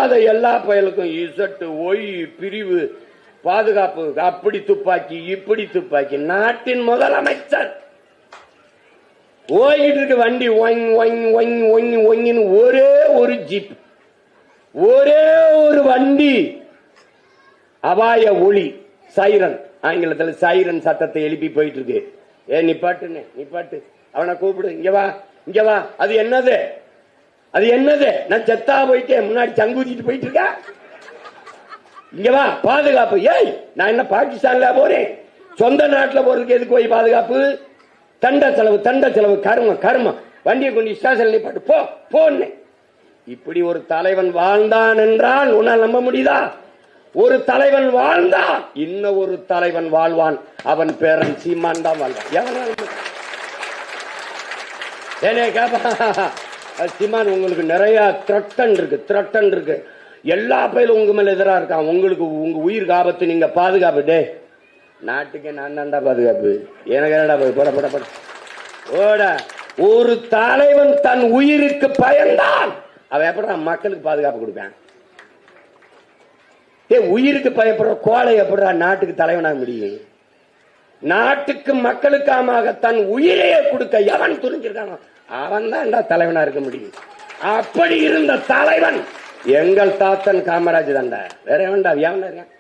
இல்லாத எல்லா பயலுக்கும் Z Y பிரிவு பாதுகாப்பு, அப்படி துப்பாக்கி இப்படி துப்பாக்கி. நாட்டின் முதலமைச்சர் ஓய்கிட்டு இருக்கு வண்டி, ஒரே ஒரு ஜீப், ஒரே ஒரு வண்டி, அபாய ஒளி, சைரன், ஆங்கிலத்தில் சைரன் சத்தத்தை எழுப்பி போயிட்டு இருக்கு. நிப்பாட்டுன்னு நிப்பாட்டு, அவனை கூப்பிடு, இங்க வா இங்க வா. அது என்னது, அது என்னது? நான் செத்தா போயிட்டேன், முன்னாடி சங்கூதிட்டு போயிட்டு இருக்க, இங்க வா பாதுகாப்பு. ஏய், நான் என்ன பாகிஸ்தான்ல போறேன், சொந்த நாட்டில் போறதுக்கு எதுக்கு போய் பாதுகாப்பு? தண்ட செலவு, தண்ட செலவு, கர்மம் கர்மம். வண்டியை கொண்டு ஸ்டேஷன்ல பாட்டு போ போன்னு. இப்படி ஒரு தலைவன் வாழ்ந்தான் என்றால் உன்னால் நம்ப முடியுதா? ஒரு தலைவன் வாழ்ந்தான், இன்னும் ஒரு தலைவன் வாழ்வான். அவன் பேரன் சீமான் தான் வாழ்வான். சீமான், உங்களுக்கு நிறைய த்ரெட்டன் இருக்கு, த்ரெட்டன் இருக்கு. எல்லா பயிலும் உங்க மேல எதிராக இருக்கான். உங்களுக்கு உங்க உயிருக்கு ஆபத்து, நீங்க பாதுகாப்பு. டே, நாட்டுக்கு நான் தான்டா பாதுகாப்பு, எனக்கு என்னடா போட போட போட ஓட. ஒரு தலைவன் தன் உயிருக்கு பயந்தான், அவன் எப்படா மக்களுக்கு பாதுகாப்பு கொடுப்பான்? உயிருக்கு பயப்படுற கோலை எப்படா நாட்டுக்கு தலைவனாக முடியும்? நாட்டுக்கு மக்களுக்காக தன் உயிரையே கொடுக்க எவன் துணிஞ்சிருக்கானோ அவன் தான் தலைவனா இருக்க முடியும். அப்படி இருந்த தலைவன் எங்கள் தாத்தன் காமராஜ் தான்டா, வேற எவன்டா? எவன் இருக்கான்?